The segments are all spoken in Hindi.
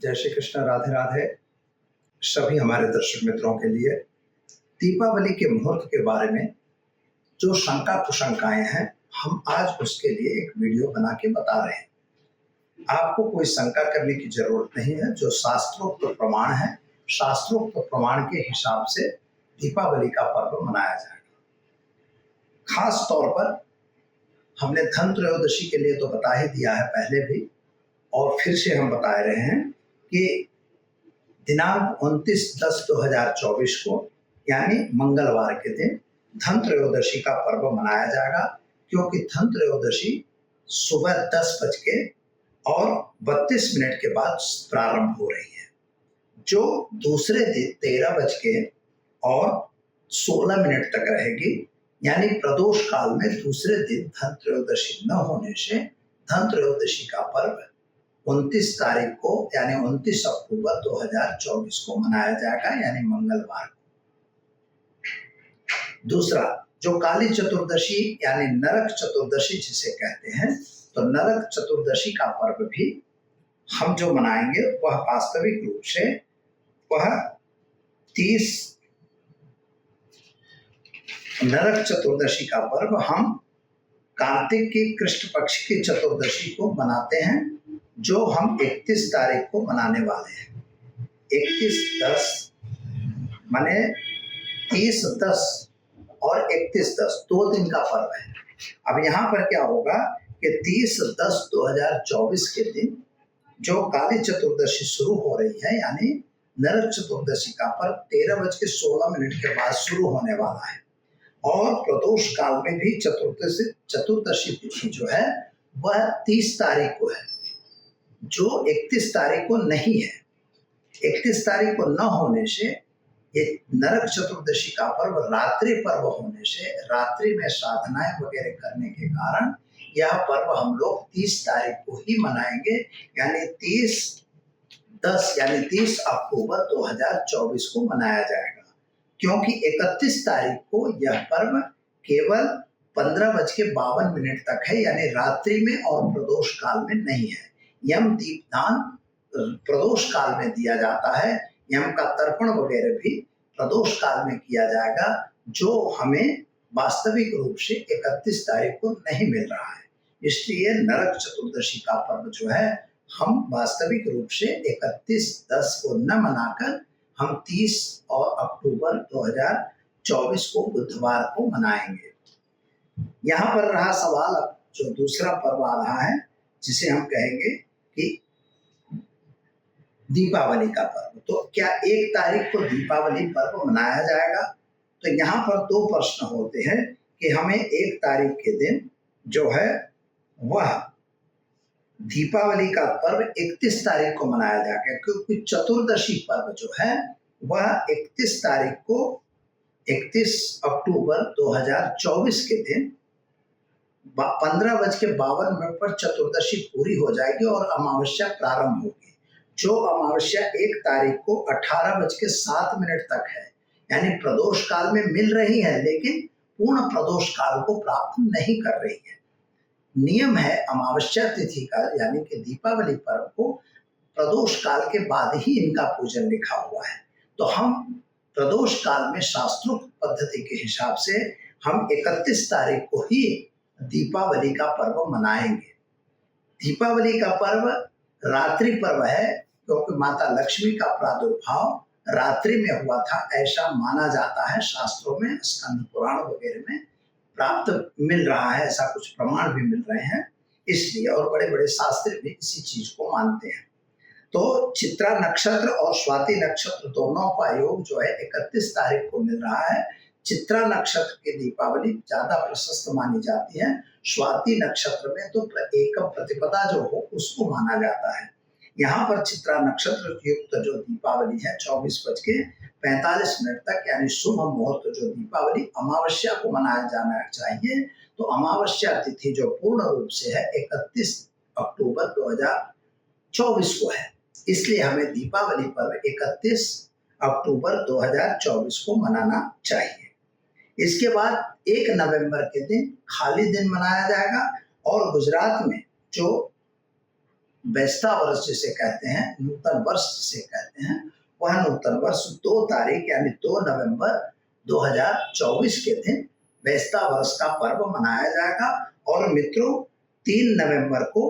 जय श्री कृष्ण, राधे राधे। सभी हमारे दर्शक मित्रों के लिए दीपावली के मुहूर्त के बारे में जो शंका कुशंकाएं हैं, हम आज उसके लिए एक वीडियो बना के बता रहे हैं। आपको कोई शंका करने की जरूरत नहीं है। जो शास्त्रोक्त प्रमाण है, शास्त्रोक्त प्रमाण के हिसाब से दीपावली का पर्व मनाया जाएगा। खास तौर पर हमने धन त्रयोदशी के लिए तो बता ही दिया है पहले भी, और फिर से हम बता रहे हैं कि दिनांक 29/10/2024 को यानी मंगलवार के दिन धन त्रयोदशी का पर्व मनाया जाएगा, क्योंकि धन त्रयोदशी सुबह 10:32 के बाद प्रारंभ हो रही है, जो दूसरे दिन 13:16 तक रहेगी। यानी प्रदोष काल में दूसरे दिन धन त्रयोदशी न होने से धन त्रयोदशी का पर्व 29 तारीख को यानी 29 अक्टूबर 2024 को मनाया जाएगा, यानी मंगलवार को। दूसरा, जो काली चतुर्दशी यानी नरक चतुर्दशी जिसे कहते हैं, तो नरक चतुर्दशी का पर्व भी हम जो मनाएंगे वह वास्तविक रूप से वह 30 नरक चतुर्दशी का पर्व हम कार्तिक की कृष्ण पक्ष की चतुर्दशी को मनाते हैं, जो हम 31 तारीख को मनाने वाले हैं। 31/10 माने 30/10 और 31/10 2 दिन का पर्व है। अब यहाँ पर क्या होगा कि 30/10/2024 के दिन जो काली चतुर्दशी शुरू हो रही है, यानी नरक चतुर्दशी का पर्व 13:16 के बाद शुरू होने वाला है, और प्रदोष काल में भी चतुर्दशी तिथि जो है वह 30 तारीख को है, जो 31 तारीख को नहीं है। 31 तारीख को न होने से ये नरक चतुर्दशी का पर्व रात्रि पर्व होने से रात्रि में साधनाएं वगैरह करने के कारण यह पर्व हम लोग 30 तारीख को ही मनाएंगे, यानी 30/10 यानी 30 अक्टूबर 2024 को मनाया जाएगा। क्योंकि 31 तारीख को यह पर्व केवल 15:52 तक है, यानी रात्रि में और प्रदोष काल में नहीं है। यम दीपदान प्रदोष काल में दिया जाता है, यम का तर्पण वगैरह भी प्रदोष काल में किया जाएगा, जो हमें वास्तविक रूप से 31 तारीख को नहीं मिल रहा है। इसलिए नरक चतुर्दशी का पर्व जो है हम वास्तविक रूप से 31/10 को न मनाकर हम 30 और अक्टूबर 2024 को बुधवार को मनाएंगे। यहाँ पर रहा सवाल, अब जो दूसरा पर्व आ रहा है जिसे हम कहेंगे कि दीपावली का पर्व, तो क्या 1 तारीख को दीपावली पर्व मनाया जाएगा? तो यहाँ पर 2 प्रश्न होते हैं कि हमें 1 तारीख के दिन जो है वह दीपावली का पर्व 31 तारीख को मनाया जाएगा, क्योंकि चतुर्दशी पर्व जो है वह 31 तारीख को 31 अक्टूबर 2024 के दिन 15:52 पर चतुर्दशी पूरी हो जाएगी और अमावस्या प्रारंभ होगी, जो अमावस्या 1 तारीख को 18:07 तक है, यानी प्रदोष काल में मिल रही है लेकिन पूर्ण प्रदोष काल को प्राप्त नहीं कर रही है। नियम है अमावस्या तिथि का, यानी कि दीपावली पर्व को प्रदोष काल के बाद ही इनका पूजन लिखा हुआ है। तो हम प्रदोष काल में शास्त्रोक्त पद्धति के हिसाब से हम 31 तारीख को ही दीपावली का पर्व मनाएंगे। दीपावली का पर्व रात्रि पर्व है, क्योंकि माता लक्ष्मी का प्रादुर्भाव रात्रि में हुआ था, ऐसा माना जाता है। शास्त्रों में स्कंद पुराण वगैरह में प्राप्त मिल रहा है, ऐसा कुछ प्रमाण भी मिल रहे हैं, इसलिए, और बड़े बड़े शास्त्र भी इसी चीज को मानते हैं। तो चित्रा नक्षत्र और स्वाति नक्षत्र दोनों का योग जो है 31 तारीख को मिल रहा है। चित्रा नक्षत्र की दीपावली ज्यादा प्रशस्त मानी जाती है, स्वाति नक्षत्र में तो एकम प्रतिपदा जो हो उसको माना जाता है। यहाँ पर चित्रा नक्षत्र युक्त जो दीपावली है 24:45 तक, यानी शुभ मुहूर्त जो दीपावली अमावस्या को मनाया जाना चाहिए, तो अमावस्या तिथि जो पूर्ण रूप से है 31 अक्टूबर 2024 को है, इसलिए हमें दीपावली पर्व 31 अक्टूबर 2024 को मनाना चाहिए। इसके बाद 1 नवंबर के दिन खाली दिन मनाया जाएगा, और गुजरात में जो बैसता वर्ष जिसे कहते हैं, नूतन वर्ष जिसे कहते हैं, वह नूतन वर्ष 2 तारीख यानी 2 नवंबर 2024 के दिन बैसता वर्ष का पर्व मनाया जाएगा। और मित्रों 3 नवंबर को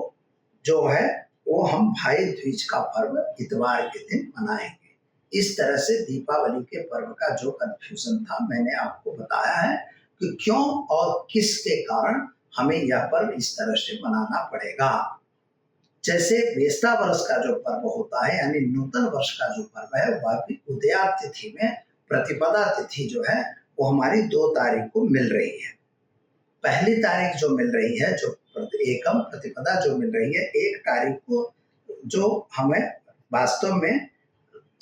जो है वो हम भाई दूज का पर्व इतवार के दिन मनाएंगे। इस तरह से दीपावली के पर्व का जो कंफ्यूजन था मैंने आपको बताया है कि क्यों और किसके कारण हमें यह पर्व इस तरह से मनाना पड़ेगा। जैसे बैसता वर्ष का जो पर्व होता है यानी नूतन वर्ष का जो पर्व है वह भी उदया तिथि में प्रतिपदा तिथि जो है वो हमारी 2 तारीख को मिल रही है। पहली तारीख जो मिल रही है, जो एकम प्रतिपदा जो मिल रही है 1 तारीख को, जो हमें वास्तव में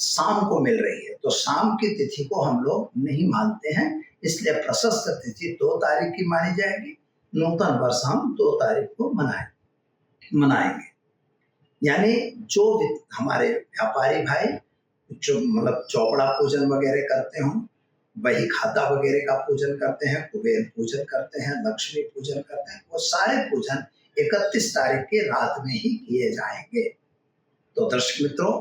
शाम को मिल रही है, तो शाम की तिथि को हम लोग नहीं मानते हैं, इसलिए प्रशस्त तिथि 2 तारीख की मानी जाएगी। नूतन वर्ष हम 2 तारीख को मनाएंगे। यानी जो हमारे व्यापारी भाई जो मतलब चौपड़ा पूजन वगैरह करते हों, वही खाता वगैरह का पूजन करते हैं, कुबेर पूजन करते हैं, लक्ष्मी पूजन करते हैं, वो सारे पूजन 31 तारीख की रात में ही किए जाएंगे। तो दर्शक मित्रों,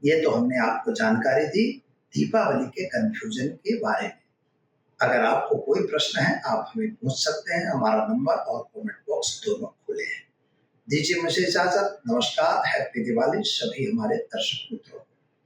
ये तो हमने आपको जानकारी दी दीपावली के कंफ्यूजन के बारे में। अगर आपको कोई प्रश्न है आप हमें पूछ सकते हैं, हमारा नंबर और कमेंट बॉक्स दोनों खुले हैं। दीजिए मुझे इजाजत। नमस्कार, हैप्पी दिवाली सभी हमारे दर्शक मित्रों।